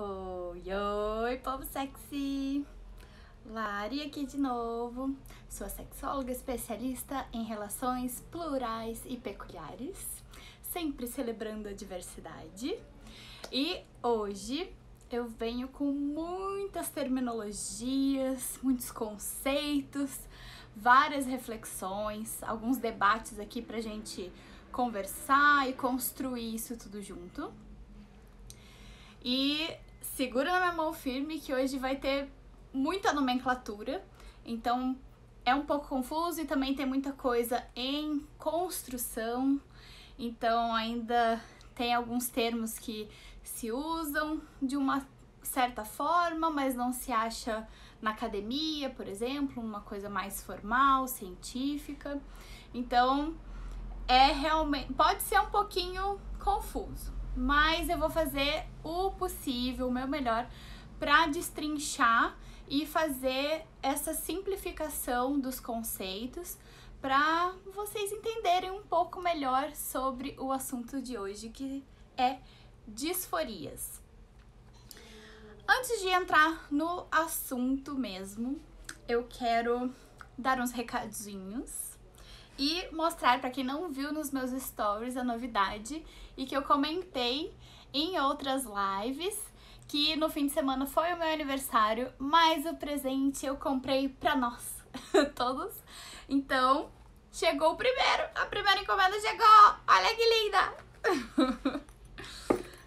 Oi, oi, povo sexy! Lari aqui de novo, sua sexóloga especialista em relações plurais e peculiares, sempre celebrando a diversidade. E hoje eu venho com muitas terminologias, muitos conceitos, várias reflexões, alguns debates aqui pra gente conversar e construir isso tudo junto. E segura na minha mão firme que hoje vai ter muita nomenclatura, então é um pouco confuso e também tem muita coisa em construção, então ainda tem alguns termos que se usam de uma certa forma, mas não se acha na academia, por exemplo, uma coisa mais formal, científica. Então realmente pode ser um pouquinho confuso, mas eu vou fazer o possível, o meu melhor, para destrinchar e fazer essa simplificação dos conceitos para vocês entenderem um pouco melhor sobre o assunto de hoje, que é disforias. Antes de entrar no assunto mesmo, eu quero dar uns recadinhos e mostrar para quem não viu nos meus stories a novidade e que eu comentei em outras lives, que no fim de semana foi o meu aniversário, mas o presente eu comprei pra nós todos. Então, chegou o primeiro, a primeira encomenda chegou, olha que linda!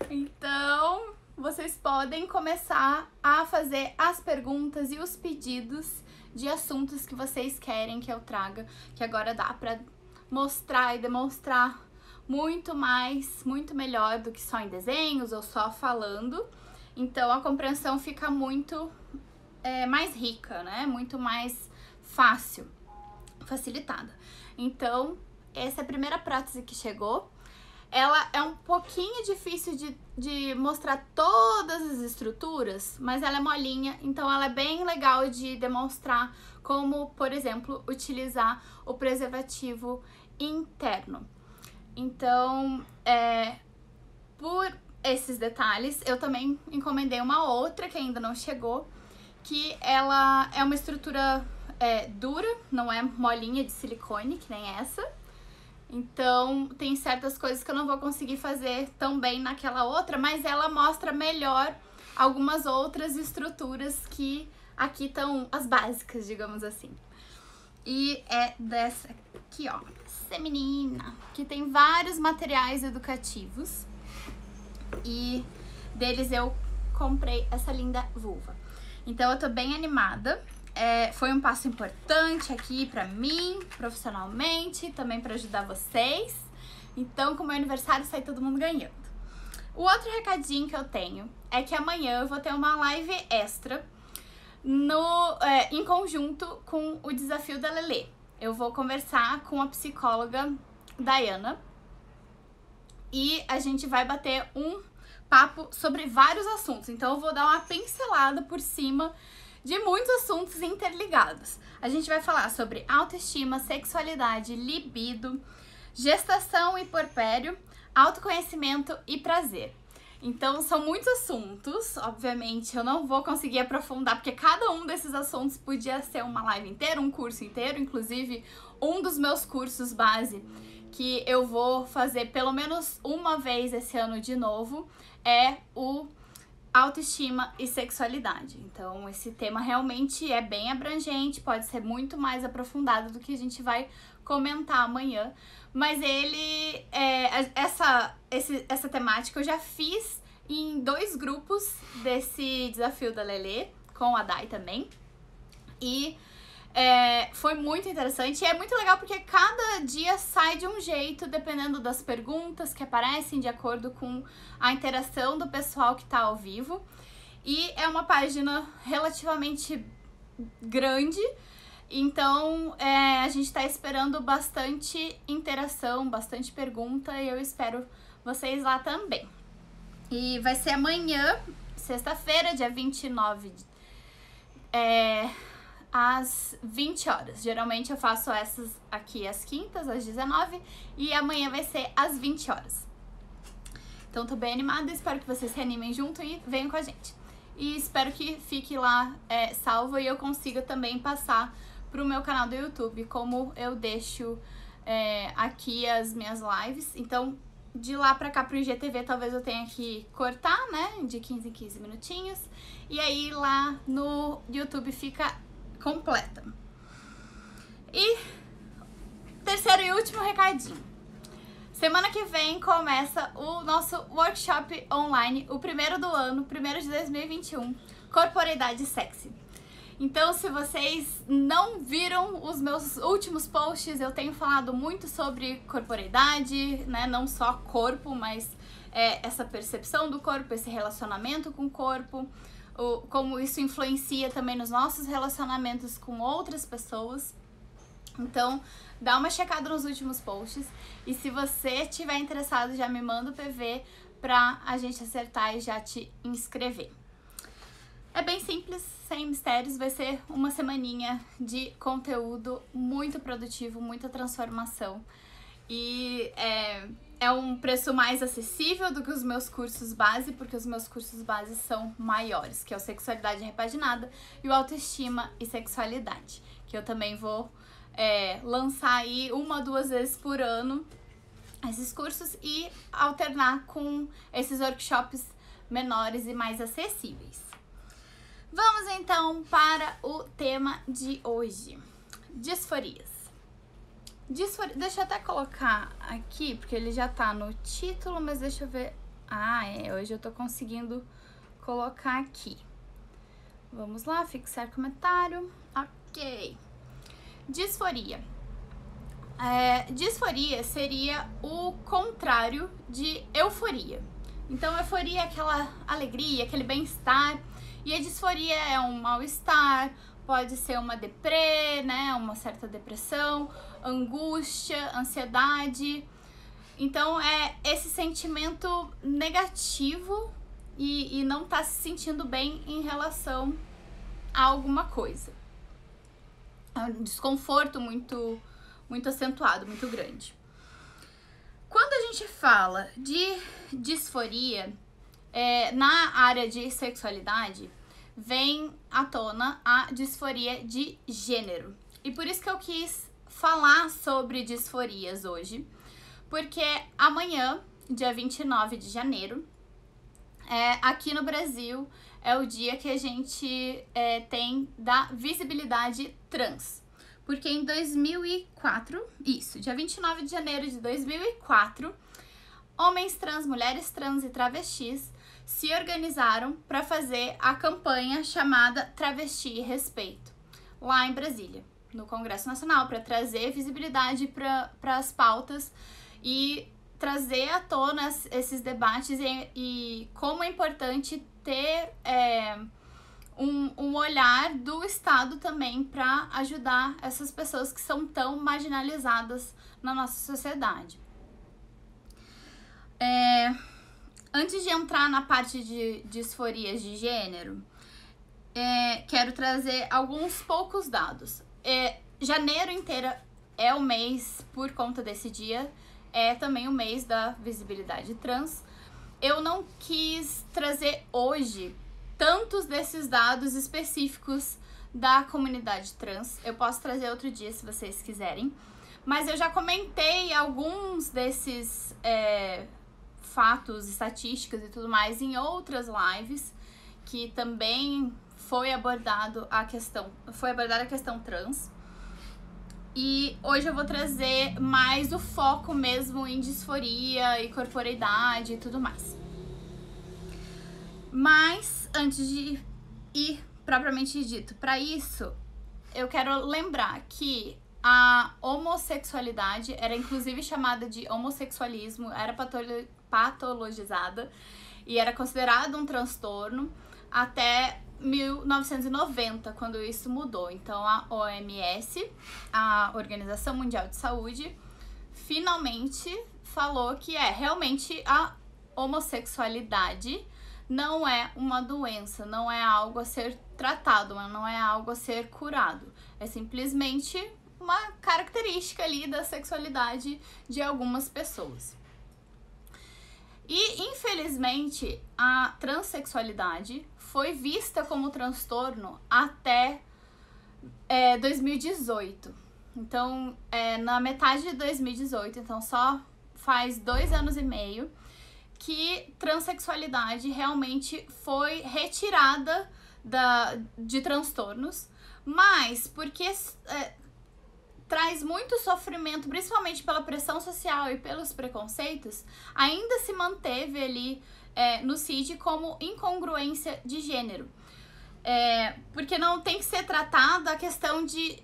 Então, vocês podem começar a fazer as perguntas e os pedidos de assuntos que vocês querem que eu traga, que agora dá pra mostrar e demonstrar muito mais, muito melhor do que só em desenhos ou só falando. Então a compreensão fica muito mais rica, né? Muito mais fácil, facilitada. Então, essa é a primeira prótese que chegou. Ela é um pouquinho difícil de mostrar todas as estruturas, mas ela é molinha, então ela é bem legal de demonstrar como, por exemplo, utilizar o preservativo interno. Então, por esses detalhes, eu também encomendei uma outra que ainda não chegou, que ela é uma estrutura dura, não é molinha de silicone, que nem essa. Então, tem certas coisas que eu não vou conseguir fazer tão bem naquela outra, mas ela mostra melhor algumas outras estruturas que aqui estão as básicas, digamos assim. E é dessa aqui, ó, essa menina, que tem vários materiais educativos e deles eu comprei essa linda vulva. Então eu tô bem animada. Foi um passo importante aqui pra mim, profissionalmente, também pra ajudar vocês. Então, com o meu aniversário, sai todo mundo ganhando. O outro recadinho que eu tenho é que amanhã eu vou ter uma live extra em conjunto com o desafio da Lelê. Eu vou conversar com a psicóloga Dayana e a gente vai bater um papo sobre vários assuntos. Então eu vou dar uma pincelada por cima de muitos assuntos interligados. A gente vai falar sobre autoestima, sexualidade, libido, gestação e puerpério, autoconhecimento e prazer. Então são muitos assuntos, obviamente eu não vou conseguir aprofundar, porque cada um desses assuntos podia ser uma live inteira, um curso inteiro, inclusive um dos meus cursos base, que eu vou fazer pelo menos uma vez esse ano de novo, é o autoestima e sexualidade. Então esse tema realmente é bem abrangente, pode ser muito mais aprofundado do que a gente vai comentar amanhã, mas essa temática eu já fiz em 2 grupos desse desafio da Lelê, com a Day também, e foi muito interessante e é muito legal porque cada dia sai de um jeito, dependendo das perguntas que aparecem, de acordo com a interação do pessoal que tá ao vivo. E é uma página relativamente grande, então a gente tá esperando bastante interação, bastante pergunta, e eu espero vocês lá também. E vai ser amanhã, sexta-feira, dia 29, às 20 horas. Geralmente eu faço essas aqui às quintas, às 19, e amanhã vai ser às 20 horas. Então tô bem animada, espero que vocês se animem junto e venham com a gente. E espero que fique lá salvo e eu consiga também passar pro meu canal do YouTube, como eu deixo aqui as minhas lives. Então, de lá pra cá pro IGTV, talvez eu tenha que cortar, né, de 15 em 15 minutinhos. E aí lá no YouTube fica completa. E terceiro e último recadinho. Semana que vem começa o nosso workshop online, o primeiro do ano, primeiro de 2021, Corporeidade Sexy. Então, se vocês não viram os meus últimos posts, eu tenho falado muito sobre corporeidade, né? Não só corpo, mas essa percepção do corpo, esse relacionamento com o corpo, como isso influencia também nos nossos relacionamentos com outras pessoas. Então, dá uma checada nos últimos posts e se você estiver interessado, já me manda o PV pra a gente acertar e já te inscrever. É bem simples, sem mistérios, vai ser uma semaninha de conteúdo muito produtivo, muita transformação. E é um preço mais acessível do que os meus cursos base, porque os meus cursos base são maiores, que é o Sexualidade Repaginada e o Autoestima e Sexualidade, que eu também vou lançar aí 1 ou 2 vezes por ano esses cursos e alternar com esses workshops menores e mais acessíveis. Vamos então para o tema de hoje, disforias. Deixa eu até colocar aqui, porque ele já tá no título, mas deixa eu ver. Hoje eu tô conseguindo colocar aqui. Vamos lá, fixar comentário. Ok. Disforia. Disforia seria o contrário de euforia. Então, euforia é aquela alegria, aquele bem-estar. E a disforia é um mal-estar, pode ser uma deprê, né? Uma certa depressão, angústia, ansiedade. Então, é esse sentimento negativo e não tá se sentindo bem em relação a alguma coisa. É um desconforto muito acentuado, muito grande. Quando a gente fala de disforia, na área de sexualidade, vem à tona a disforia de gênero. E por isso que eu quis falar sobre disforias hoje, porque amanhã, dia 29 de janeiro, aqui no Brasil, é o dia que a gente tem da visibilidade trans. Porque em 2004, dia 29 de janeiro de 2004, homens trans, mulheres trans e travestis se organizaram para fazer a campanha chamada Travesti e Respeito, lá em Brasília, no Congresso Nacional, para trazer visibilidade para as pautas e trazer à tona esses debates e como é importante ter um olhar do Estado também para ajudar essas pessoas que são tão marginalizadas na nossa sociedade. Antes de entrar na parte de disforias de gênero, quero trazer alguns poucos dados. Janeiro inteira é o mês, por conta desse dia, é também o mês da visibilidade trans. Eu não quis trazer hoje tantos desses dados específicos da comunidade trans. Eu posso trazer outro dia se vocês quiserem. Mas eu já comentei alguns desses fatos, estatísticas e tudo mais em outras lives, que também foi abordada a questão trans. E hoje eu vou trazer mais o foco mesmo em disforia e corporeidade e tudo mais. Mas, antes de ir propriamente dito para isso, eu quero lembrar que a homossexualidade era inclusive chamada de homossexualismo, era patologizada e era considerado um transtorno até 1990, quando isso mudou. Então a OMS, a Organização Mundial de Saúde, finalmente falou que realmente a homossexualidade não é uma doença, não é algo a ser tratado, não é algo a ser curado. É simplesmente uma característica ali da sexualidade de algumas pessoas. E, infelizmente, a transexualidade foi vista como transtorno até 2018. Então, na metade de 2018, então só faz 2 anos e meio, que transexualidade realmente foi retirada de transtornos, mas porque traz muito sofrimento, principalmente pela pressão social e pelos preconceitos, ainda se manteve ali no CID como incongruência de gênero. Porque não tem que ser tratada a questão de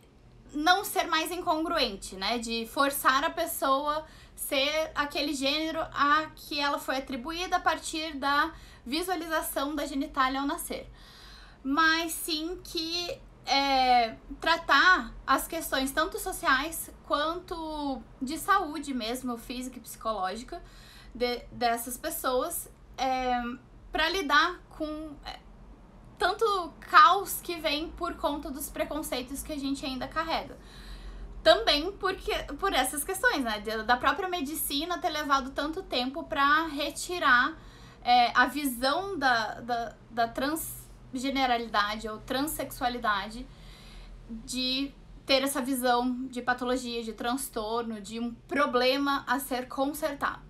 não ser mais incongruente, né? De forçar a pessoa ser aquele gênero a que ela foi atribuída a partir da visualização da genitália ao nascer. Mas sim que tratar as questões tanto sociais quanto de saúde mesmo, física e psicológica dessas pessoas, para lidar com tanto caos que vem por conta dos preconceitos que a gente ainda carrega. Também por essas questões, né, da própria medicina ter levado tanto tempo para retirar a visão da transgeneralidade ou transexualidade, de ter essa visão de patologia, de transtorno, de um problema a ser consertado.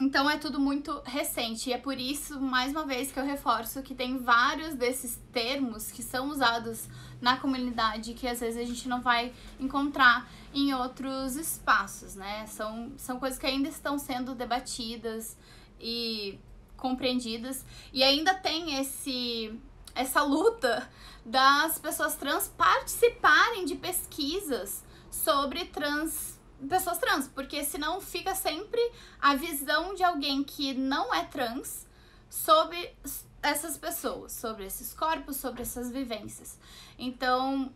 Então é tudo muito recente e é por isso, mais uma vez, que eu reforço que tem vários desses termos que são usados na comunidade que às vezes a gente não vai encontrar em outros espaços, né? São coisas que ainda estão sendo debatidas e compreendidas, e ainda tem essa luta das pessoas trans participarem de pesquisas sobre pessoas trans, porque senão fica sempre a visão de alguém que não é trans sobre essas pessoas, sobre esses corpos, sobre essas vivências. Então,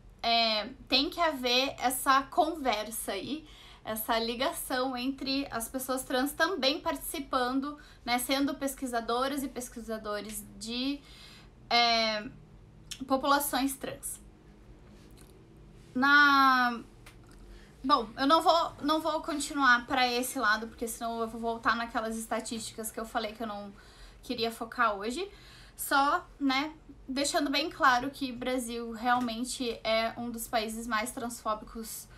tem que haver essa conversa aí, essa ligação entre as pessoas trans também participando, né, sendo pesquisadoras e pesquisadores de populações trans. Bom, eu não vou continuar para esse lado, porque senão eu vou voltar naquelas estatísticas que eu falei que eu não queria focar hoje. Só, né, deixando bem claro que o Brasil realmente é um dos países mais transfóbicos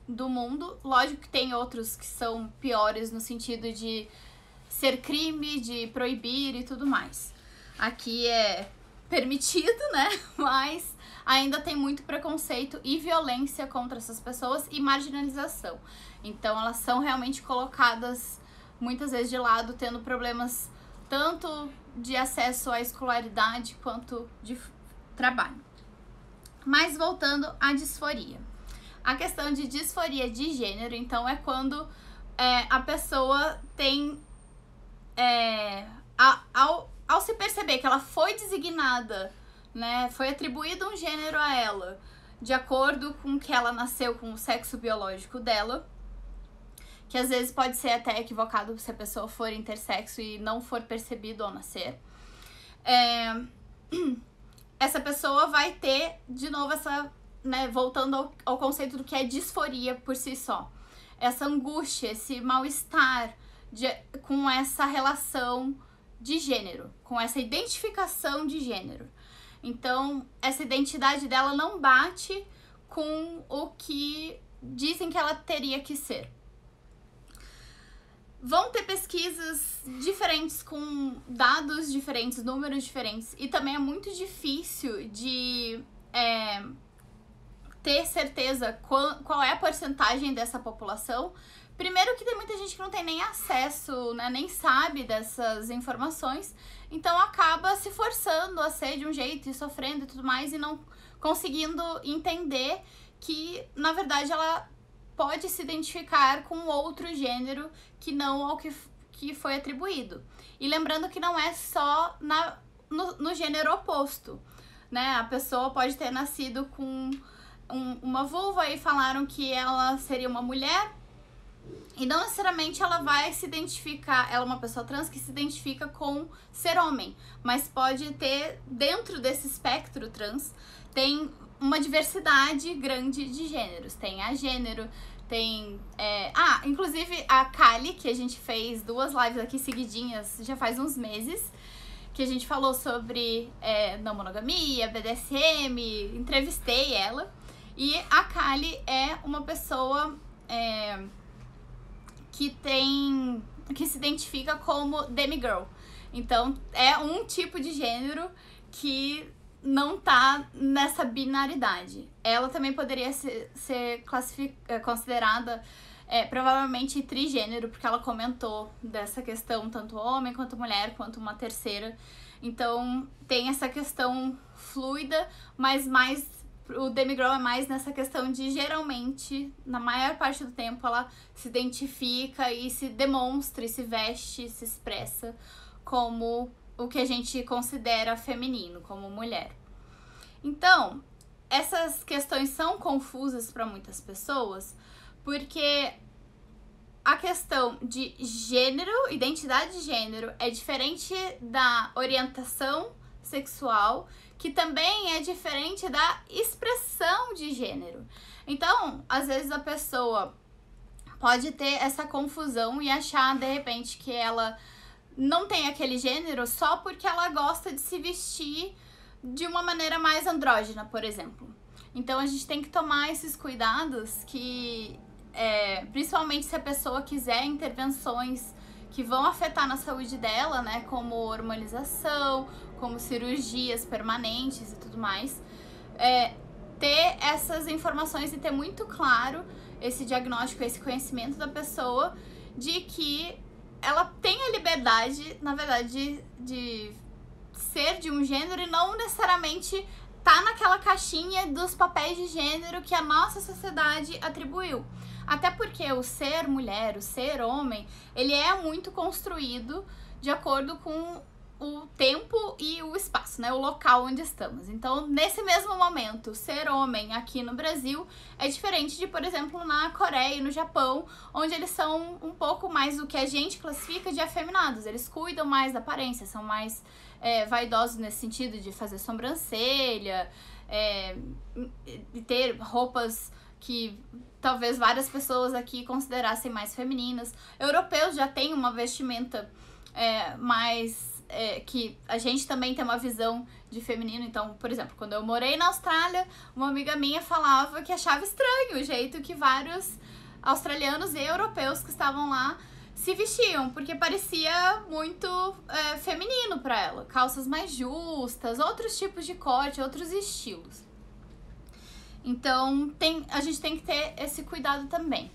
do mundo. Lógico que tem outros que são piores no sentido de ser crime, de proibir e tudo mais. Aqui é permitido, né, mas ainda tem muito preconceito e violência contra essas pessoas e marginalização. Então elas são realmente colocadas muitas vezes de lado, tendo problemas tanto de acesso à escolaridade quanto de trabalho. Mas voltando à disforia. A questão de disforia de gênero, então, é quando a pessoa tem... Ao se perceber que ela foi designada, né, foi atribuído um gênero a ela, de acordo com que ela nasceu, com o sexo biológico dela, que às vezes pode ser até equivocado se a pessoa for intersexo e não for percebido ao nascer. Essa pessoa vai ter, de novo, né, voltando ao conceito do que é disforia por si só. Essa angústia, esse mal-estar com essa relação de gênero, com essa identificação de gênero. Então, essa identidade dela não bate com o que dizem que ela teria que ser. Vão ter pesquisas diferentes, com dados diferentes, números diferentes, e também é muito difícil de ter certeza qual é a porcentagem dessa população. Primeiro que tem muita gente que não tem nem acesso, né, nem sabe dessas informações, então acaba se forçando a ser de um jeito e sofrendo e tudo mais, e não conseguindo entender que, na verdade, ela pode se identificar com outro gênero que não ao que foi atribuído. E lembrando que não é só no gênero oposto, né? A pessoa pode ter nascido com uma vulva e falaram que ela seria uma mulher, e não necessariamente ela vai se identificar, ela é uma pessoa trans que se identifica com ser homem, mas pode ter, dentro desse espectro trans, tem uma diversidade grande de gêneros. Tem agênero, Tem... inclusive a Kali, que a gente fez 2 lives aqui seguidinhas, já faz uns meses, que a gente falou sobre não monogamia, BDSM, entrevistei ela. E a Kali é uma pessoa que se identifica como demigirl. Então, é um tipo de gênero que não tá nessa binaridade. Ela também poderia ser considerada provavelmente trigênero, porque ela comentou dessa questão, tanto homem quanto mulher, quanto uma terceira. Então, tem essa questão fluida, mas o demigirl é mais nessa questão de, geralmente, na maior parte do tempo, ela se identifica e se demonstra, e se veste, se expressa como o que a gente considera feminino, como mulher. Então, essas questões são confusas para muitas pessoas, porque a questão de gênero, identidade de gênero, é diferente da orientação sexual, que também é diferente da expressão de gênero. Então, às vezes a pessoa pode ter essa confusão e achar, de repente, que ela não tem aquele gênero só porque ela gosta de se vestir de uma maneira mais andrógena, por exemplo. Então a gente tem que tomar esses cuidados que, principalmente se a pessoa quiser intervenções que vão afetar na saúde dela, né, como hormonização, como cirurgias permanentes e tudo mais, ter essas informações e ter muito claro esse diagnóstico, esse conhecimento da pessoa de que ela tem a liberdade, na verdade, de ser de um gênero e não necessariamente tá naquela caixinha dos papéis de gênero que a nossa sociedade atribuiu. Até porque o ser mulher, o ser homem, ele é muito construído de acordo com o tempo e o espaço, né? O local onde estamos. Então, nesse mesmo momento, ser homem aqui no Brasil é diferente de, por exemplo, na Coreia e no Japão, onde eles são um pouco mais do que a gente classifica de afeminados. Eles cuidam mais da aparência, são mais vaidosos nesse sentido de fazer sobrancelha, de ter roupas que talvez várias pessoas aqui considerassem mais femininas. Europeus já têm uma vestimenta mais... que a gente também tem uma visão de feminino. Então, por exemplo, quando eu morei na Austrália, uma amiga minha falava que achava estranho o jeito que vários australianos e europeus que estavam lá se vestiam, porque parecia muito feminino para ela. Calças mais justas, outros tipos de corte, outros estilos. Então, a gente tem que ter esse cuidado também.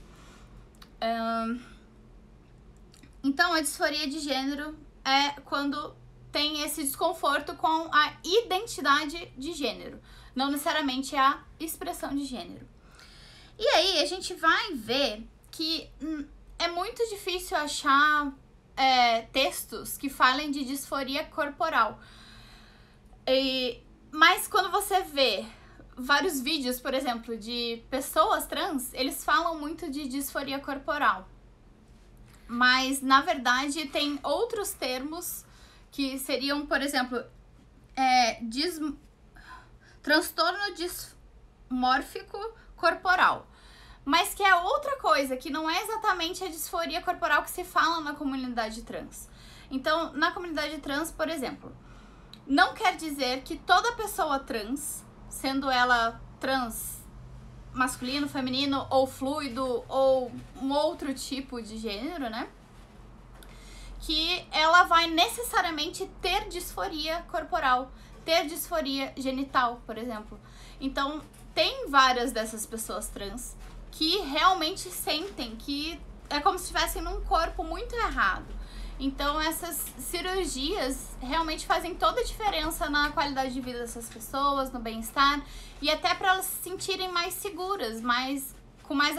Então, a disforia de gênero é quando tem esse desconforto com a identidade de gênero, não necessariamente a expressão de gênero. E aí, a gente vai ver que é muito difícil achar textos que falem de disforia corporal. Mas quando você vê vários vídeos, por exemplo, de pessoas trans, eles falam muito de disforia corporal. Mas, na verdade, tem outros termos que seriam, por exemplo, transtorno dismórfico corporal. Mas que é outra coisa, que não é exatamente a disforia corporal que se fala na comunidade trans. Então, na comunidade trans, por exemplo, não quer dizer que toda pessoa trans, sendo ela trans masculino, feminino ou fluido ou um outro tipo de gênero, né, que ela vai necessariamente ter disforia corporal, ter disforia genital, por exemplo. Então, tem várias dessas pessoas trans que realmente sentem que é como se estivessem num corpo muito errado. Então, essas cirurgias realmente fazem toda a diferença na qualidade de vida dessas pessoas, no bem-estar, e até para elas se sentirem mais seguras, com mais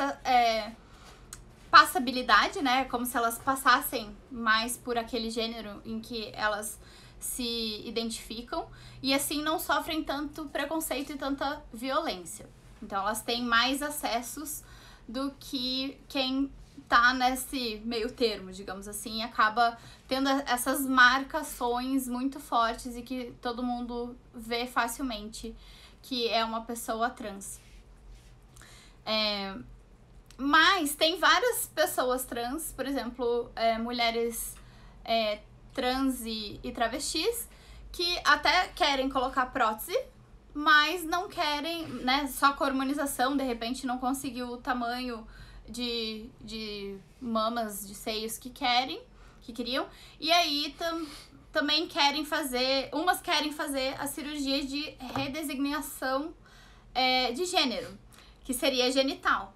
passabilidade, né? Como se elas passassem mais por aquele gênero em que elas se identificam, e assim não sofrem tanto preconceito e tanta violência. Então, elas têm mais acessos do que quem tá nesse meio termo, digamos assim, e acaba tendo essas marcações muito fortes e que todo mundo vê facilmente que é uma pessoa trans. Mas tem várias pessoas trans, por exemplo, mulheres trans e travestis, que até querem colocar prótese, mas não querem, né, só com a hormonização, de repente não conseguiu o tamanho de mamas, de seios que queriam, e aí também querem fazer, umas querem fazer a cirurgia de redesignação de gênero, que seria genital.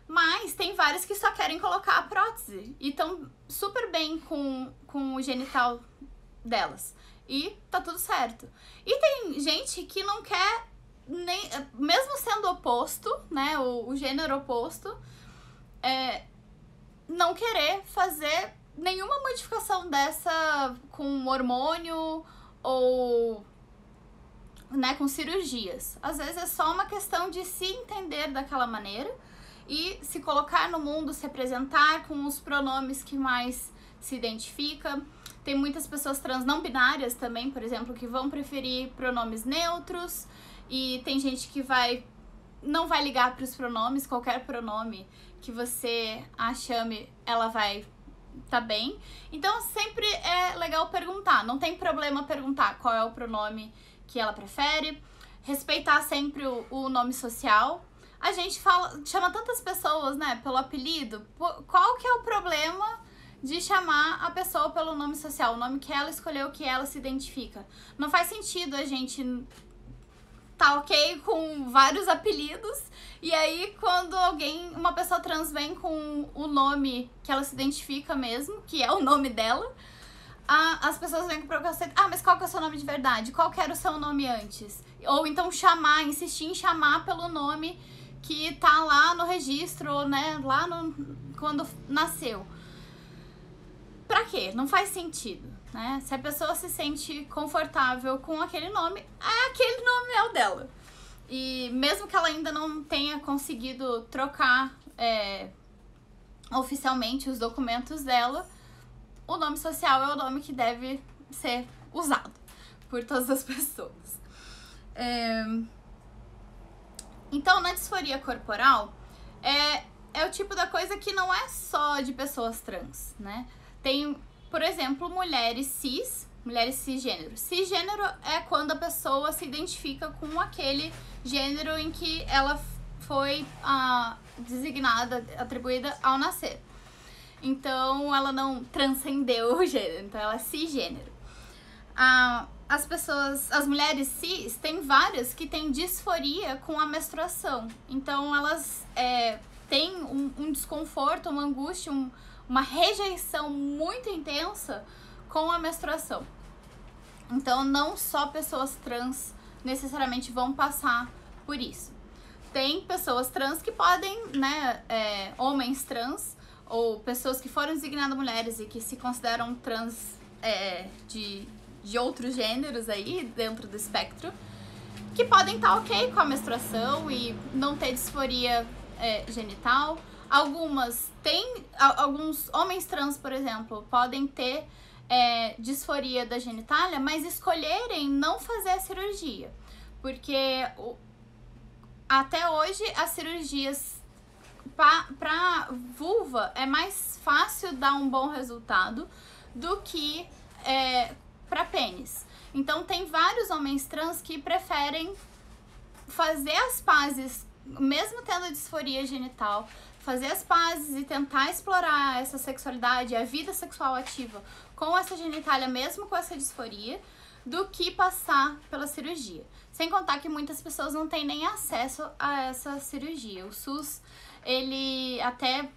Mas tem várias que só querem colocar a prótese e estão super bem com o genital delas. E tá tudo certo. E tem gente que não quer, nem, mesmo sendo oposto, né, o gênero oposto, não querer fazer nenhuma modificação dessa com hormônio ou, né, com cirurgias. Às vezes é só uma questão de se entender daquela maneira e se colocar no mundo, se apresentar com os pronomes que mais se identifica. Tem muitas pessoas trans não binárias também, por exemplo, que vão preferir pronomes neutros, e tem gente que não vai ligar para os pronomes, qualquer pronome que você a chame, ela vai tá bem. Então sempre é legal perguntar, não tem problema perguntar qual é o pronome que ela prefere, respeitar sempre o nome social. A gente chama tantas pessoas, né, pelo apelido. Qual que é o problema de chamar a pessoa pelo nome social, o nome que ela escolheu, que ela se identifica? Não faz sentido a gente tá ok com vários apelidos, e aí quando uma pessoa trans vem com o nome que ela se identifica mesmo, que é o nome dela, as pessoas vêm com preconceito. Mas qual que é o seu nome de verdade? Qual que era o seu nome antes? Ou então insistir em chamar pelo nome que tá lá no registro, né, lá quando nasceu. Pra quê? Não faz sentido, né? Se a pessoa se sente confortável com aquele nome, aquele nome é o dela. E mesmo que ela ainda não tenha conseguido trocar oficialmente os documentos dela, o nome social é o nome que deve ser usado por todas as pessoas. Então, na disforia corporal, é o tipo da coisa que não é só de pessoas trans, né? Tem, por exemplo, mulheres cisgênero. Cisgênero é quando a pessoa se identifica com aquele gênero em que ela foi designada, atribuída ao nascer. Então, ela não transcendeu o gênero, então ela é cisgênero. As mulheres cis, tem várias que têm disforia com a menstruação. Então, elas têm um desconforto, uma angústia, uma rejeição muito intensa com a menstruação. Então, não só pessoas trans necessariamente vão passar por isso. Tem pessoas trans que podem, né, homens trans, ou pessoas que foram designadas mulheres e que se consideram trans de outros gêneros aí, dentro do espectro, que podem estar ok com a menstruação e não ter disforia genital. Alguns homens trans, por exemplo, podem ter disforia da genitália, mas escolherem não fazer a cirurgia. Porque até hoje as cirurgias para vulva é mais fácil dar um bom resultado do que para pênis. Então tem vários homens trans que preferem fazer as pazes, mesmo tendo disforia genital, fazer as pazes e tentar explorar essa sexualidade, a vida sexual ativa com essa genitália, mesmo com essa disforia, do que passar pela cirurgia. Sem contar que muitas pessoas não têm nem acesso a essa cirurgia. O SUS, ele até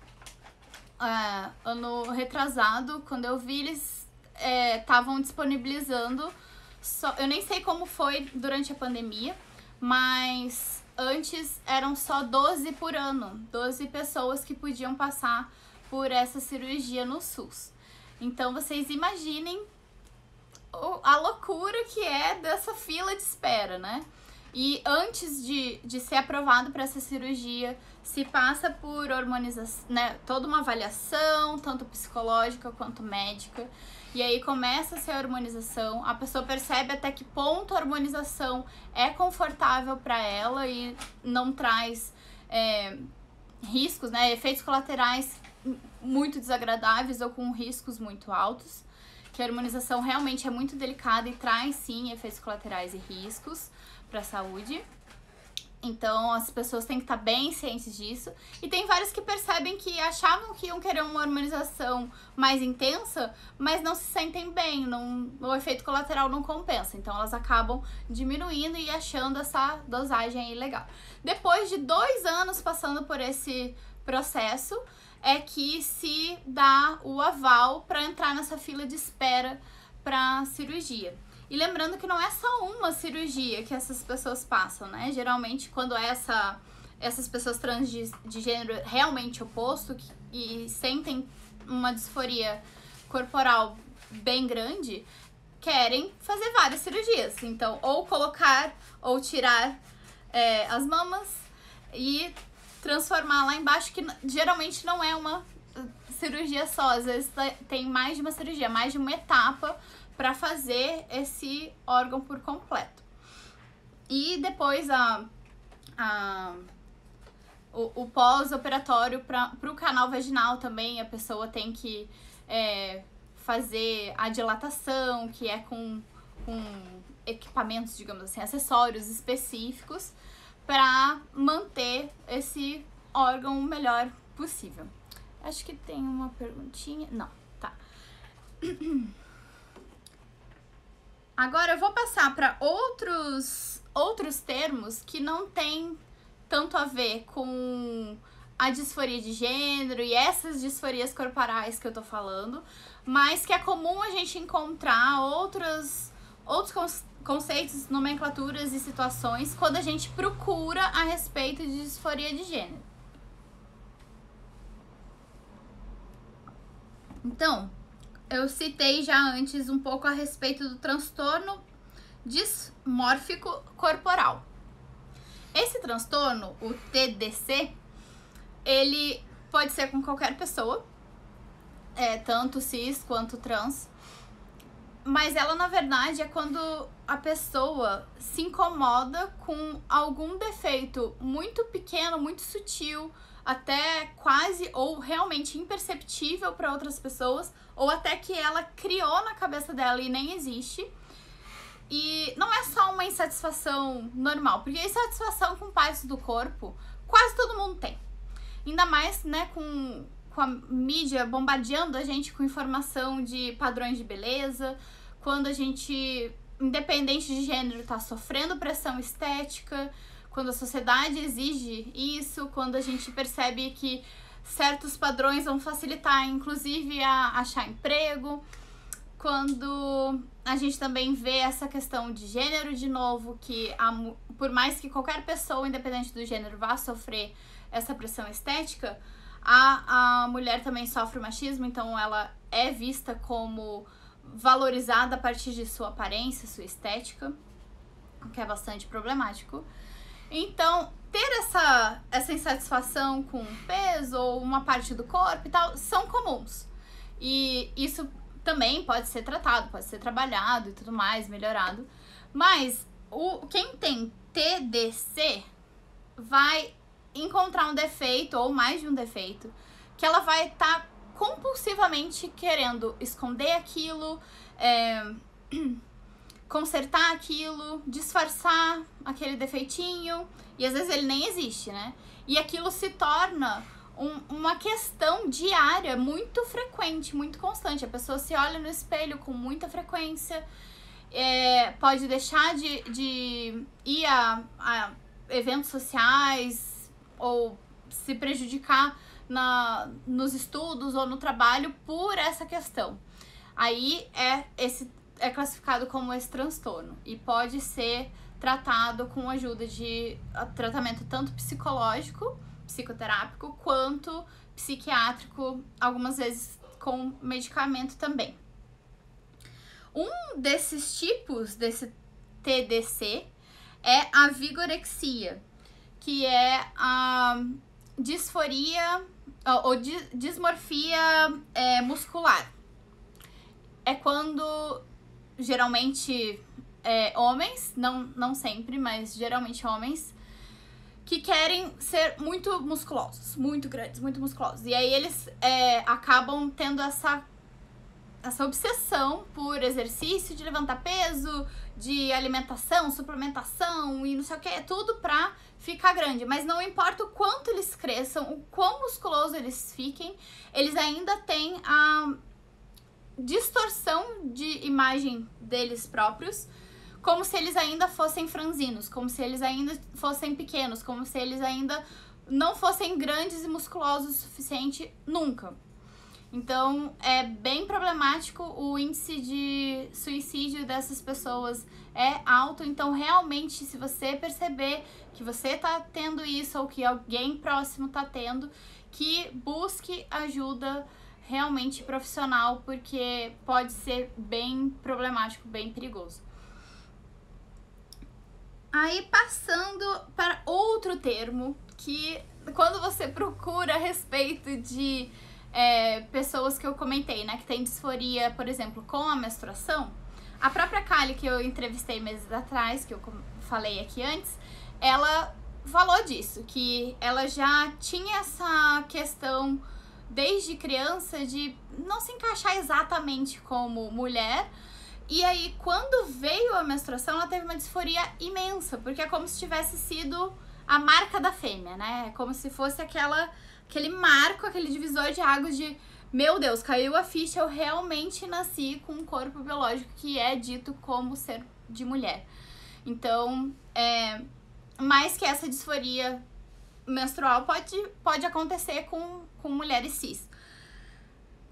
ano retrasado, quando eu vi, eles estavam disponibilizando, eu nem sei como foi durante a pandemia, mas antes eram só 12 por ano, 12 pessoas que podiam passar por essa cirurgia no SUS. Então vocês imaginem a loucura que é dessa fila de espera, né? E antes de ser aprovado para essa cirurgia, se passa por hormonização, né? Toda uma avaliação, tanto psicológica quanto médica. E aí começa-se a hormonização, a pessoa percebe até que ponto a hormonização é confortável para ela e não traz riscos, né, efeitos colaterais muito desagradáveis ou com riscos muito altos, que a hormonização realmente é muito delicada e traz, sim, efeitos colaterais e riscos para a saúde. Então, as pessoas têm que estar bem cientes disso. E tem várias que percebem que achavam que iam querer uma hormonização mais intensa, mas não se sentem bem, o efeito colateral não compensa. Então, elas acabam diminuindo e achando essa dosagem aí legal. Depois de 2 anos passando por esse processo, é que se dá o aval para entrar nessa fila de espera para cirurgia. E lembrando que não é só uma cirurgia que essas pessoas passam, né? Geralmente, quando essas pessoas trans de gênero realmente oposto e sentem uma disforia corporal bem grande, querem fazer várias cirurgias. Então, ou colocar ou tirar as mamas e transformar lá embaixo, que geralmente não é uma cirurgia só. Às vezes tem mais de uma cirurgia, mais de uma etapa para fazer esse órgão por completo. E depois o pós-operatório para o canal vaginal também, a pessoa tem que fazer a dilatação, que é com equipamentos, digamos assim, acessórios específicos para manter esse órgão o melhor possível. Acho que tem uma perguntinha. Não, tá. Agora eu vou passar para outros termos que não tem tanto a ver com a disforia de gênero e essas disforias corporais que eu tô falando, mas que é comum a gente encontrar outros conceitos, nomenclaturas e situações quando a gente procura a respeito de disforia de gênero. Então, eu citei já antes um pouco a respeito do transtorno dismórfico corporal. Esse transtorno, o TDC, ele pode ser com qualquer pessoa, tanto cis quanto trans, mas ela, na verdade, é quando a pessoa se incomoda com algum defeito muito pequeno, muito sutil, até quase ou realmente imperceptível para outras pessoas, ou até que ela criou na cabeça dela e nem existe. E não é só uma insatisfação normal, porque insatisfação com partes do corpo quase todo mundo tem. Ainda mais, né, com a mídia bombardeando a gente com informação de padrões de beleza, quando a gente, independente de gênero, tá sofrendo pressão estética, quando a sociedade exige isso, quando a gente percebe que certos padrões vão facilitar, inclusive, a achar emprego, quando a gente também vê essa questão de gênero de novo, que por mais que qualquer pessoa, independente do gênero, vá sofrer essa pressão estética, a mulher também sofre machismo, então ela é vista como valorizada a partir de sua aparência, sua estética, o que é bastante problemático. Então, ter essa insatisfação com peso ou uma parte do corpo e tal, são comuns. E isso também pode ser tratado, pode ser trabalhado e tudo mais, melhorado. Mas quem tem TDC vai encontrar um defeito ou mais de um defeito que ela vai estar compulsivamente querendo esconder aquilo, consertar aquilo, disfarçar aquele defeitinho, e às vezes ele nem existe, né? E aquilo se torna uma questão diária muito frequente, muito constante. A pessoa se olha no espelho com muita frequência, pode deixar de ir a eventos sociais ou se prejudicar nos estudos ou no trabalho por essa questão. Aí é classificado como esse transtorno e pode ser tratado com ajuda de tratamento tanto psicológico, psicoterápico, quanto psiquiátrico, algumas vezes com medicamento também. Um desses tipos desse TDC é a vigorexia, que é a disforia ou dismorfia muscular. É quando geralmente homens, não sempre, mas geralmente homens, que querem ser muito musculosos, muito grandes, muito musculosos. E aí eles acabam tendo essa obsessão por exercício, de levantar peso, de alimentação, suplementação e não sei o que, tudo pra ficar grande. Mas não importa o quanto eles cresçam, o quão musculoso eles fiquem, eles ainda têm a distorção de imagem deles próprios, como se eles ainda fossem franzinos, como se eles ainda fossem pequenos, como se eles ainda não fossem grandes e musculosos o suficiente nunca. Então, é bem problemático, o índice de suicídio dessas pessoas é alto. Então, realmente, se você perceber que você tá tendo isso ou que alguém próximo tá tendo, que busque ajuda realmente profissional, porque pode ser bem problemático, bem perigoso. Aí, passando para outro termo, que quando você procura a respeito de pessoas que eu comentei, né, que tem disforia, por exemplo, com a menstruação, a própria Kali, que eu entrevistei meses atrás, que eu falei aqui antes, ela falou disso, que ela já tinha essa questão desde criança de não se encaixar exatamente como mulher. E aí, quando veio a menstruação, ela teve uma disforia imensa, porque é como se tivesse sido a marca da fêmea, né? É como se fosse aquele marco, aquele divisor de águas de, meu Deus, caiu a ficha, eu realmente nasci com um corpo biológico que é dito como ser de mulher. Então, mais que essa disforia menstrual pode acontecer com mulheres cis.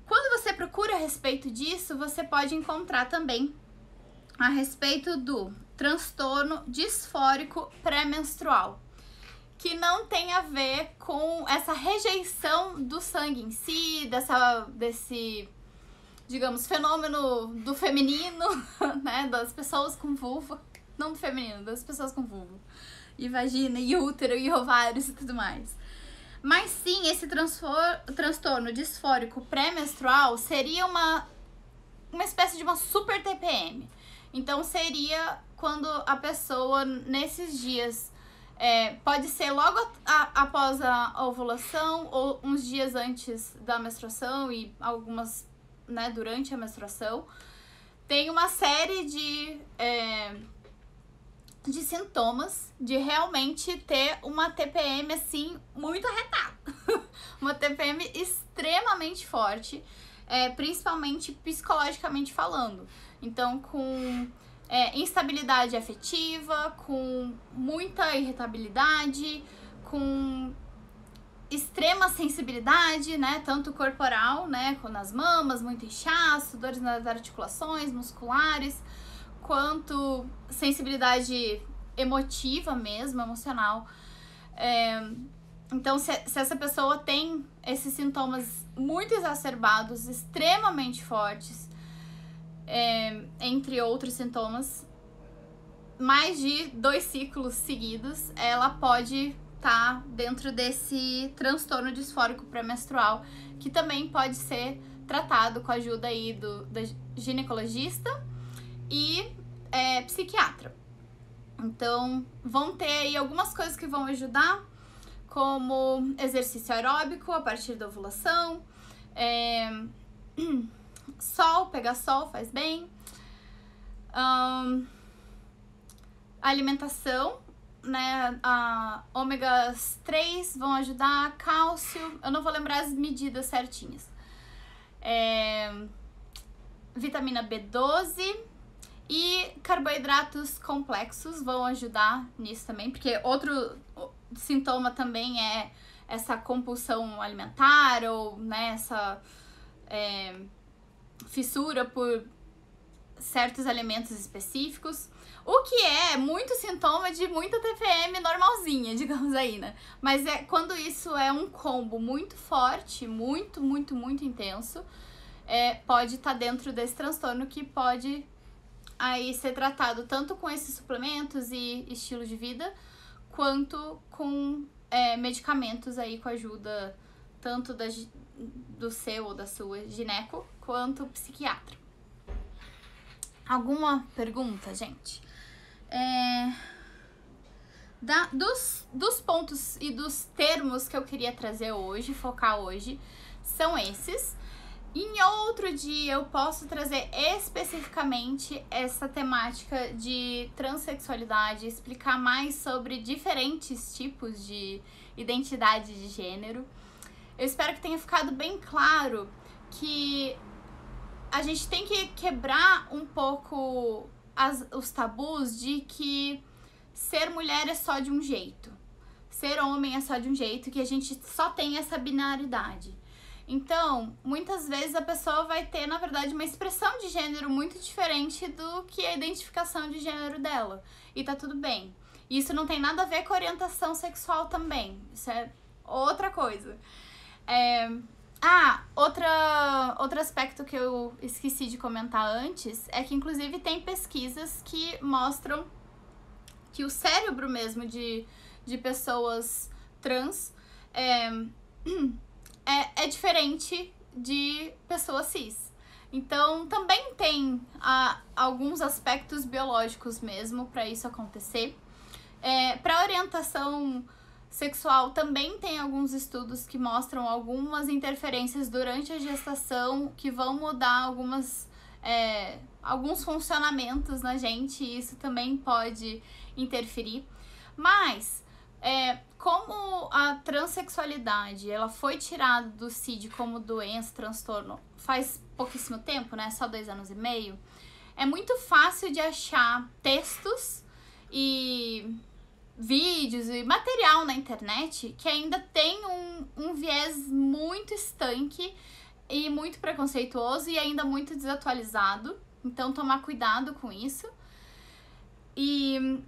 Quando você procura a respeito disso, você pode encontrar também a respeito do transtorno disfórico pré-menstrual, que não tem a ver com essa rejeição do sangue em si, desse, digamos, fenômeno do feminino, né, das pessoas com vulva, não do feminino, das pessoas com vulva, e vagina, e útero, e ovários e tudo mais. Mas sim, esse transtorno disfórico pré-menstrual seria uma espécie de uma super TPM. Então seria quando a pessoa, nesses dias, pode ser logo após a ovulação ou uns dias antes da menstruação e algumas, né, durante a menstruação, tem uma série de sintomas de realmente ter uma TPM, assim, muito arretada. Uma TPM extremamente forte, principalmente psicologicamente falando. Então, com instabilidade afetiva, com muita irritabilidade, com extrema sensibilidade, né, tanto corporal, né, nas mamas, muito inchaço, dores nas articulações musculares, quanto sensibilidade emotiva mesmo, emocional. Então, se essa pessoa tem esses sintomas muito exacerbados, extremamente fortes, entre outros sintomas, mais de 2 ciclos seguidos, ela pode estar dentro desse transtorno disfórico pré-menstrual, que também pode ser tratado com a ajuda aí da ginecologista e psiquiatra. Então, vão ter aí algumas coisas que vão ajudar, como exercício aeróbico a partir da ovulação, pegar sol faz bem, alimentação, né, ômegas 3 vão ajudar, cálcio, eu não vou lembrar as medidas certinhas, vitamina B12 e carboidratos complexos vão ajudar nisso também, porque outro sintoma também é essa compulsão alimentar ou, né, essa fissura por certos alimentos específicos, o que é muito sintoma de muita TPM normalzinha, digamos aí, né? Mas quando isso é um combo muito forte, muito, muito, muito intenso, pode estar dentro desse transtorno, que pode aí ser tratado tanto com esses suplementos e estilo de vida, quanto com medicamentos aí com ajuda tanto do seu ou da sua gineco, quanto psiquiatra. Alguma pergunta, gente? Dos pontos e dos termos que eu queria trazer hoje, focar hoje, são esses. Em outro dia eu posso trazer especificamente essa temática de transexualidade, explicar mais sobre diferentes tipos de identidade de gênero. Eu espero que tenha ficado bem claro que a gente tem que quebrar um pouco os tabus de que ser mulher é só de um jeito, ser homem é só de um jeito, que a gente só tem essa binaridade. Então, muitas vezes a pessoa vai ter, na verdade, uma expressão de gênero muito diferente do que a identificação de gênero dela. E tá tudo bem. Isso não tem nada a ver com orientação sexual também. Isso é outra coisa. Outro aspecto que eu esqueci de comentar antes é que, inclusive, tem pesquisas que mostram que o cérebro mesmo de pessoas trans é diferente de pessoas cis. Então, também tem alguns aspectos biológicos mesmo para isso acontecer. Para orientação sexual, também tem alguns estudos que mostram algumas interferências durante a gestação que vão mudar alguns funcionamentos na gente, e isso também pode interferir. Mas como a transexualidade ela foi tirada do CID como doença, transtorno, faz pouquíssimo tempo, né? Só 2 anos e meio. É muito fácil de achar textos e vídeos e material na internet que ainda tem um viés muito estanque e muito preconceituoso e ainda muito desatualizado. Então, tomar cuidado com isso. E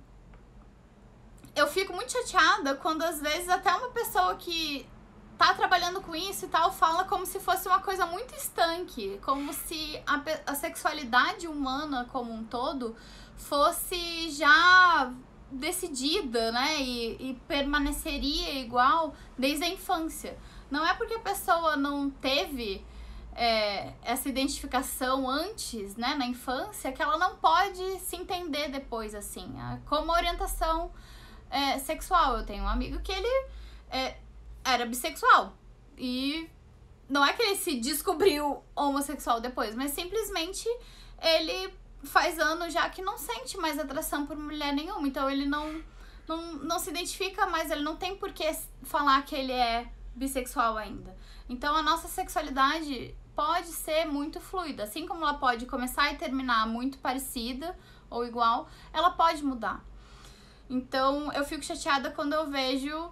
eu fico muito chateada quando, às vezes, até uma pessoa que tá trabalhando com isso e tal, fala como se fosse uma coisa muito estanque, como se a sexualidade humana como um todo fosse já decidida, né, e permaneceria igual desde a infância. Não é porque a pessoa não teve essa identificação antes, né, na infância, que ela não pode se entender depois, assim, como orientação sexual. Eu tenho um amigo que ele era bissexual e não é que ele se descobriu homossexual depois, mas simplesmente ele faz anos já que não sente mais atração por mulher nenhuma, então ele não se identifica mais, ele não tem por que falar que ele é bissexual ainda. Então a nossa sexualidade pode ser muito fluida, assim como ela pode começar e terminar muito parecida ou igual, ela pode mudar. Então eu fico chateada quando eu vejo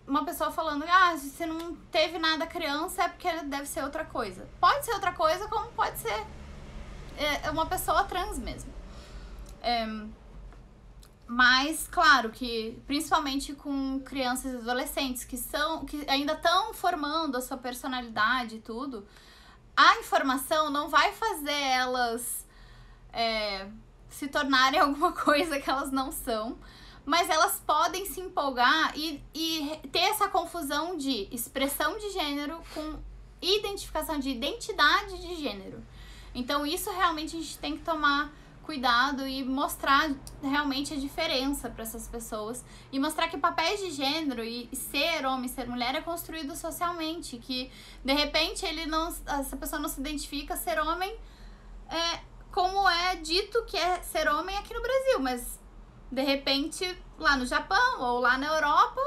uma pessoa falando, se você não teve nada criança é porque deve ser outra coisa. Pode ser outra coisa, como pode ser uma pessoa trans mesmo. Mas, claro, que principalmente com crianças e adolescentes que ainda estão formando a sua personalidade e tudo, a informação não vai fazer elas se tornarem alguma coisa que elas não são, mas elas podem se empolgar e ter essa confusão de expressão de gênero com identificação de identidade de gênero. Então isso realmente a gente tem que tomar cuidado e mostrar realmente a diferença para essas pessoas e mostrar que papéis de gênero e ser homem, ser mulher é construído socialmente, que de repente essa pessoa não se identifica ser homem como é dito que é ser homem aqui no Brasil, mas de repente lá no Japão ou lá na Europa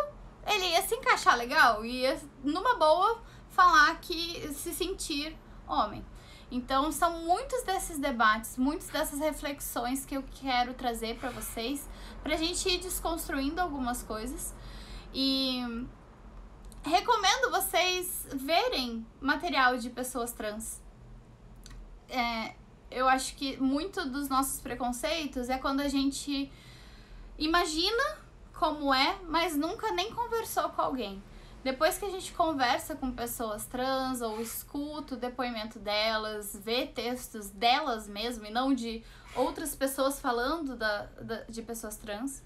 ele ia se encaixar legal, ia numa boa falar que se sentir homem. Então, são muitos desses debates, muitas dessas reflexões que eu quero trazer para vocês, pra gente ir desconstruindo algumas coisas. E recomendo vocês verem material de pessoas trans. Eu acho que muito dos nossos preconceitos é quando a gente imagina como mas nunca nem conversou com alguém. Depois que a gente conversa com pessoas trans ou escuta o depoimento delas, vê textos delas mesmo e não de outras pessoas falando de pessoas trans,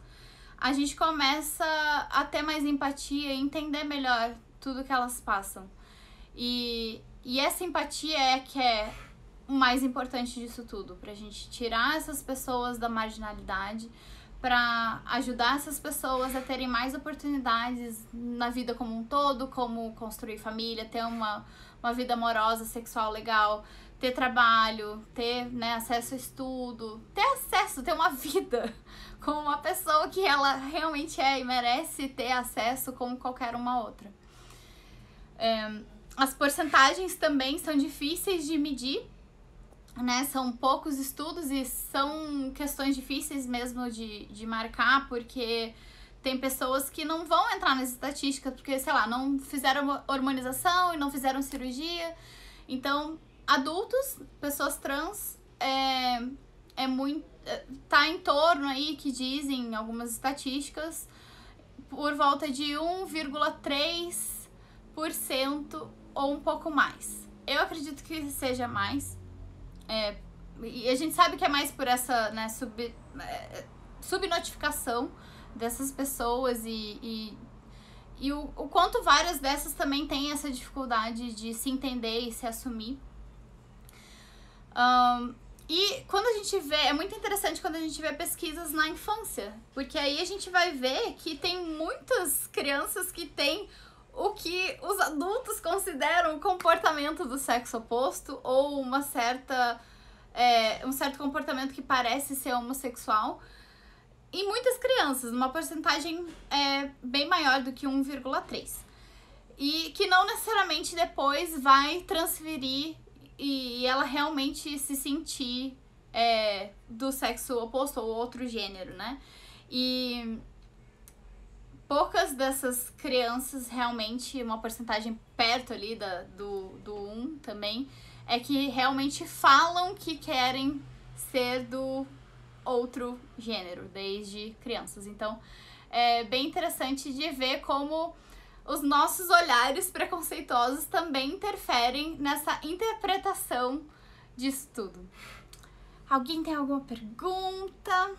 a gente começa a ter mais empatia e entender melhor tudo que elas passam. E essa empatia que é o mais importante disso tudo, pra gente tirar essas pessoas da marginalidade, para ajudar essas pessoas a terem mais oportunidades na vida como um todo, como construir família, ter uma vida amorosa, sexual legal, ter trabalho, ter, né, acesso a estudo, ter uma vida como uma pessoa que ela realmente é e merece ter acesso como qualquer uma outra. As porcentagens também são difíceis de medir, né? São poucos estudos e são questões difíceis mesmo de marcar, porque tem pessoas que não vão entrar nas estatísticas porque, sei lá, não fizeram hormonização e não fizeram cirurgia. Então, adultos, pessoas trans, tá em torno aí, que dizem algumas estatísticas, por volta de 1,3% ou um pouco mais. Eu acredito que seja mais. E a gente sabe que é mais por essa, né, subnotificação dessas pessoas e o quanto várias dessas também têm essa dificuldade de se entender e se assumir. E quando a gente vê, é muito interessante quando a gente vê pesquisas na infância, porque aí a gente vai ver que tem muitas crianças que têm o que os adultos consideram o comportamento do sexo oposto ou um certo comportamento que parece ser homossexual em muitas crianças, uma porcentagem bem maior do que 1,3%. E que não necessariamente depois vai transferir e ela realmente se sentir do sexo oposto ou outro gênero, né? E poucas dessas crianças realmente, uma porcentagem perto ali do 1 também, é que realmente falam que querem ser do outro gênero, desde crianças. Então, é bem interessante de ver como os nossos olhares preconceituosos também interferem nessa interpretação disso tudo. Alguém tem alguma pergunta?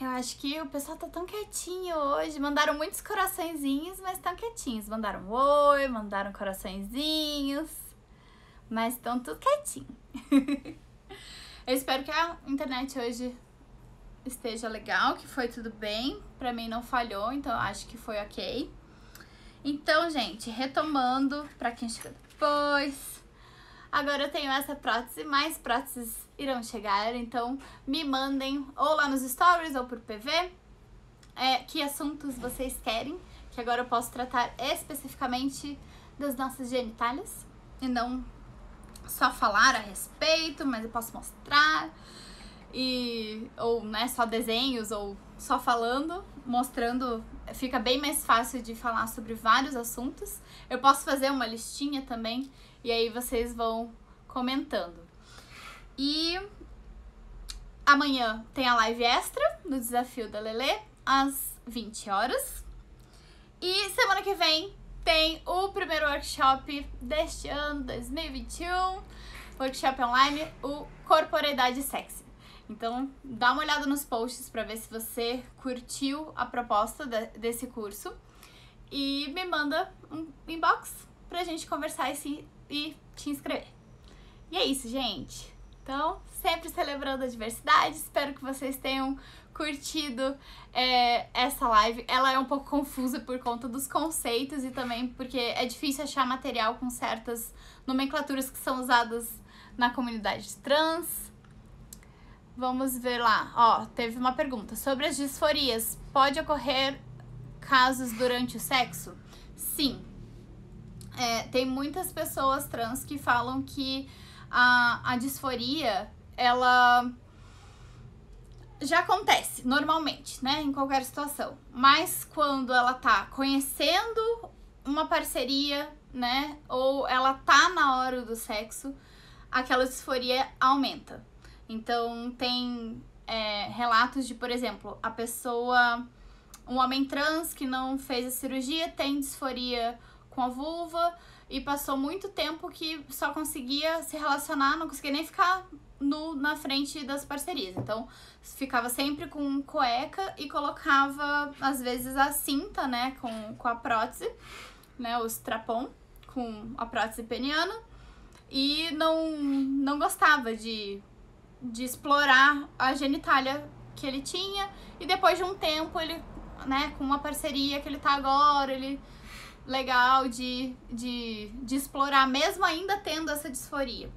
Eu acho que o pessoal tá tão quietinho hoje. Mandaram muitos coraçõezinhos, mas tão quietinhos. Mandaram oi, mandaram coraçõezinhos, mas estão tudo quietinho. Eu espero que a internet hoje esteja legal, que foi tudo bem. Pra mim não falhou, então eu acho que foi ok. Então, gente, retomando pra quem chegou depois. Agora eu tenho essa prótese, mais próteses irão chegar, então me mandem ou lá nos stories ou por PV que assuntos vocês querem, que agora eu posso tratar especificamente das nossas genitálias e não só falar a respeito, mas eu posso mostrar ou né, só desenhos ou só falando, mostrando, fica bem mais fácil de falar sobre vários assuntos. Eu posso fazer uma listinha também e aí vocês vão comentando. E amanhã tem a live extra do Desafio da Lelê, às 20 horas. E semana que vem tem o primeiro workshop deste ano, 2021, workshop online, o Corporeidade Sexy. Então, dá uma olhada nos posts para ver se você curtiu a proposta desse curso e me manda um inbox pra gente conversar e te inscrever. E é isso, gente. Então, sempre celebrando a diversidade. Espero que vocês tenham curtido essa live. Ela é um pouco confusa por conta dos conceitos e também porque é difícil achar material com certas nomenclaturas que são usadas na comunidade trans. Vamos ver lá. Ó, teve uma pergunta. Sobre as disforias, pode ocorrer casos durante o sexo? Sim. Tem muitas pessoas trans que falam que a disforia, ela já acontece normalmente, né, em qualquer situação. Mas quando ela tá conhecendo uma parceria, né, ou ela tá na hora do sexo, aquela disforia aumenta. Então, tem relatos de, por exemplo, um homem trans que não fez a cirurgia tem disforia com a vulva e passou muito tempo que só conseguia se relacionar, não conseguia nem ficar nu na frente das parcerias. Então, ficava sempre com cueca e colocava, às vezes, a cinta, né, com a prótese, né, o strap-on, com a prótese peniana, e não gostava de explorar a genitália que ele tinha, e depois de um tempo ele, né, com uma parceria que ele tá agora, ele legal de explorar, mesmo ainda tendo essa disforia.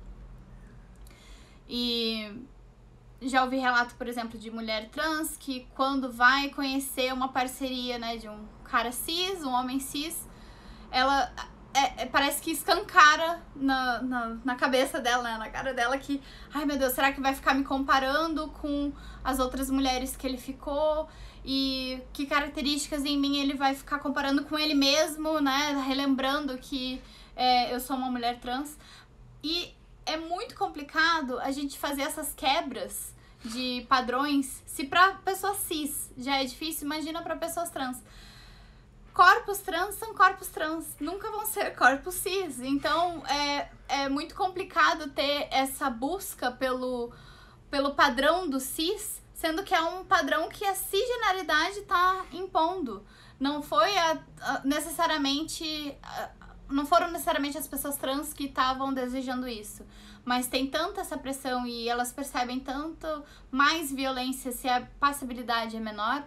E já ouvi relato, por exemplo, de mulher trans que quando vai conhecer uma parceria, né, de um cara cis, um homem cis, ela parece que escancara na cabeça dela, né, na cara dela, que, ai meu Deus, será que vai ficar me comparando com as outras mulheres que ele ficou? E que características em mim ele vai ficar comparando com ele mesmo, né, relembrando que eu sou uma mulher trans. E é muito complicado a gente fazer essas quebras de padrões, se pra pessoa cis já é difícil, imagina pra pessoas trans. Corpos trans são corpos trans, nunca vão ser corpos cis. Então é muito complicado ter essa busca pelo padrão do cis, sendo que é um padrão que a cisgeneridade tá impondo. Não foi não foram necessariamente as pessoas trans que estavam desejando isso, mas tem tanta essa pressão e elas percebem tanto mais violência se a passibilidade é menor,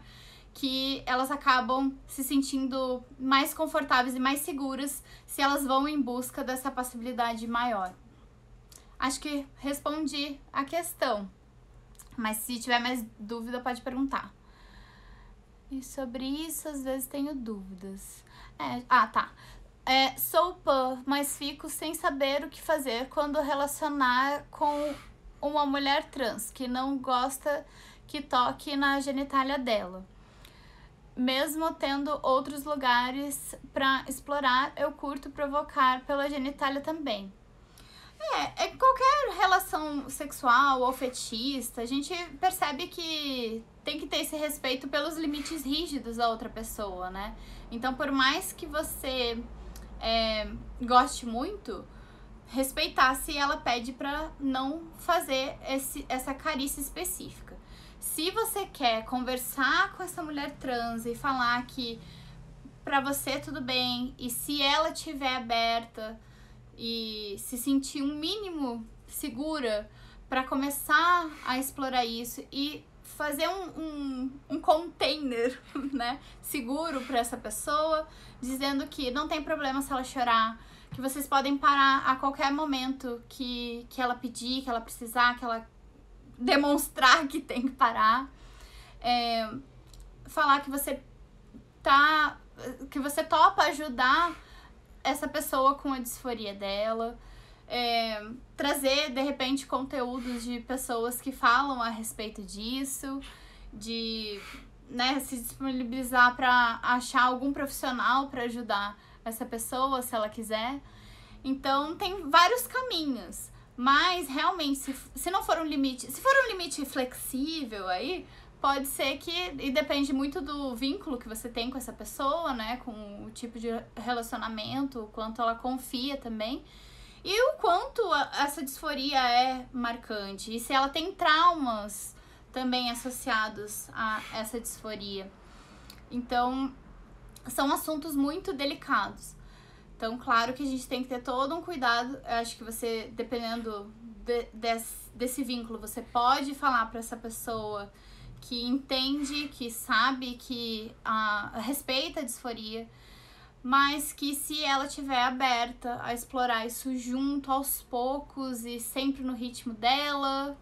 que elas acabam se sentindo mais confortáveis e mais seguras se elas vão em busca dessa passibilidade maior. Acho que respondi a questão, mas se tiver mais dúvida pode perguntar. E sobre isso, às vezes tenho dúvidas. Tá. Sou pan, mas fico sem saber o que fazer quando relacionar com uma mulher trans que não gosta que toque na genitália dela. Mesmo tendo outros lugares pra explorar, eu curto provocar pela genitália também. Qualquer relação sexual ou fetichista, a gente percebe que tem que ter esse respeito pelos limites rígidos da outra pessoa, né? Então, por mais que você goste muito, respeitar se ela pede pra não fazer essa carícia específica. Se você quer conversar com essa mulher trans e falar que pra você tudo bem, e se ela estiver aberta e se sentir um mínimo segura pra começar a explorar isso e fazer um container, né, seguro pra essa pessoa, dizendo que não tem problema se ela chorar, que vocês podem parar a qualquer momento que ela pedir, que ela precisar, que ela demonstrar que tem que parar. Falar que você topa ajudar essa pessoa com a disforia dela. Trazer, de repente, conteúdos de pessoas que falam a respeito disso, de, né, se disponibilizar para achar algum profissional para ajudar essa pessoa, se ela quiser. Então, tem vários caminhos, mas realmente, se não for um limite, se for um limite flexível aí, pode ser que, e depende muito do vínculo que você tem com essa pessoa, né, com o tipo de relacionamento, o quanto ela confia também, e o quanto essa disforia é marcante, e se ela tem traumas também associados a essa disforia. Então, são assuntos muito delicados. Então, claro que a gente tem que ter todo um cuidado. Eu acho que você, dependendo desse vínculo, você pode falar para essa pessoa que entende, que sabe, que respeita a disforia, mas que se ela estiver aberta a explorar isso junto, aos poucos e sempre no ritmo dela,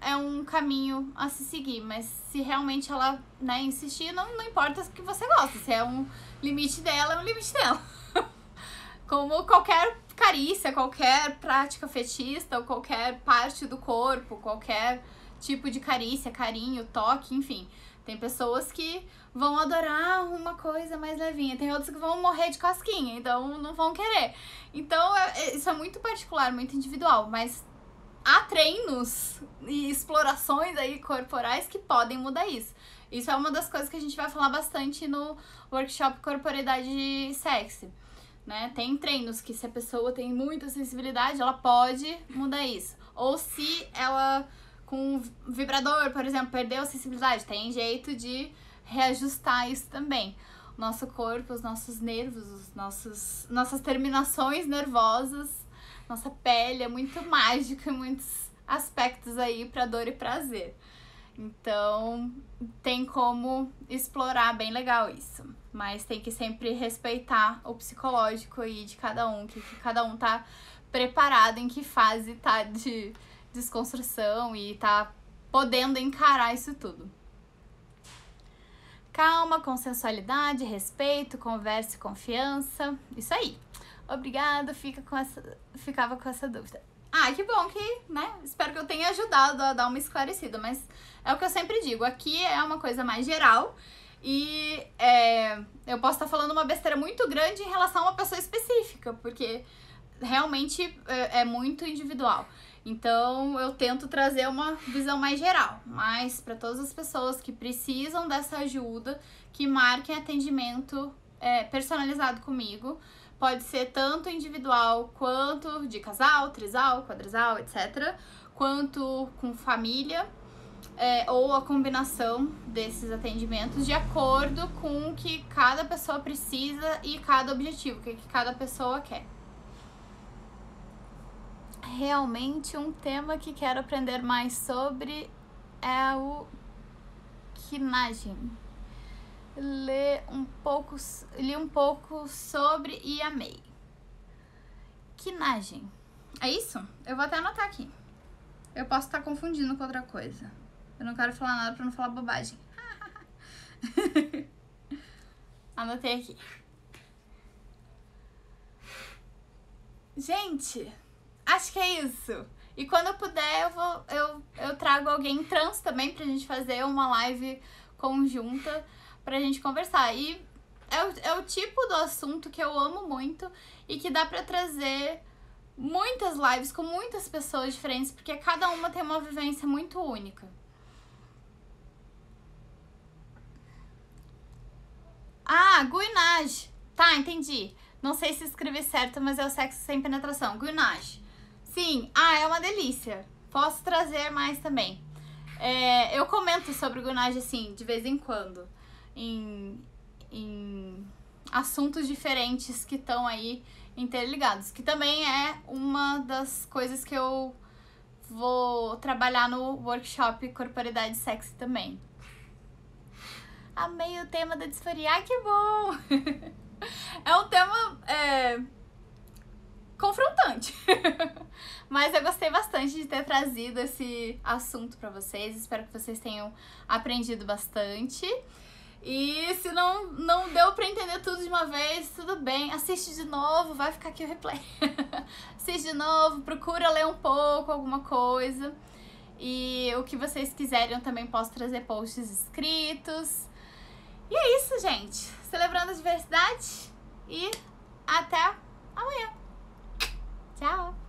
é um caminho a se seguir. Mas se realmente ela, né, insistir, não importa o que você gosta, se é um limite dela, é um limite dela. Como qualquer carícia, qualquer prática fetista, ou qualquer parte do corpo, qualquer tipo de carícia, carinho, toque, enfim. Tem pessoas que vão adorar uma coisa mais levinha, tem outras que vão morrer de cosquinha, então não vão querer. Então, isso é muito particular, muito individual, mas há treinos e explorações aí corporais que podem mudar isso. Isso é uma das coisas que a gente vai falar bastante no workshop Corporeidade Sexy, né? Tem treinos que, se a pessoa tem muita sensibilidade, ela pode mudar isso. Ou se ela, com vibrador, por exemplo, perdeu a sensibilidade, tem jeito de reajustar isso também. O nosso corpo, os nossos nervos, nossas terminações nervosas, nossa pele é muito mágica em muitos aspectos aí pra dor e prazer. Então, tem como explorar bem legal isso. Mas tem que sempre respeitar o psicológico aí de cada um, que cada um tá preparado, em que fase tá de desconstrução e tá podendo encarar isso tudo. Calma, consensualidade, respeito, conversa e confiança. Isso aí. Obrigada, ficava com essa dúvida. Ah, que bom que, né? Espero que eu tenha ajudado a dar uma esclarecida, mas é o que eu sempre digo. Aqui é uma coisa mais geral e eu posso estar falando uma besteira muito grande em relação a uma pessoa específica, porque realmente é muito individual. Então, eu tento trazer uma visão mais geral, mas para todas as pessoas que precisam dessa ajuda, que marquem atendimento personalizado comigo, pode ser tanto individual, quanto de casal, trisal, quadrisal, etc., quanto com família, ou a combinação desses atendimentos de acordo com o que cada pessoa precisa e cada objetivo, o que cada pessoa quer. Realmente um tema que quero aprender mais sobre é o Kinagem. Li um pouco sobre e amei. Kinagem. É isso? Eu vou até anotar aqui. Eu posso estar confundindo com outra coisa. Eu não quero falar nada pra não falar bobagem. Anotei aqui. Gente, acho que é isso. E quando eu puder, eu trago alguém trans também pra gente fazer uma live conjunta pra gente conversar. E é o tipo do assunto que eu amo muito e que dá pra trazer muitas lives com muitas pessoas diferentes, porque cada uma tem uma vivência muito única. Ah, guinage. Tá, entendi. Não sei se escrevi certo, mas é o sexo sem penetração. Guinage. Sim, é uma delícia. Posso trazer mais também. Eu comento sobre guinage, assim, de vez em quando. Em assuntos diferentes que estão aí interligados. Que também é uma das coisas que eu vou trabalhar no workshop Corporeidade Sexy também. Amei o tema da disforia. Ai, que bom! É um tema confrontante. Mas eu gostei bastante de ter trazido esse assunto pra vocês. Espero que vocês tenham aprendido bastante. E se não deu pra entender tudo de uma vez, tudo bem. Assiste de novo, vai ficar aqui o replay. Assiste de novo, procura ler um pouco, alguma coisa. E o que vocês quiserem eu também posso trazer posts escritos. E é isso, gente. Celebrando a diversidade e até amanhã. Tchau!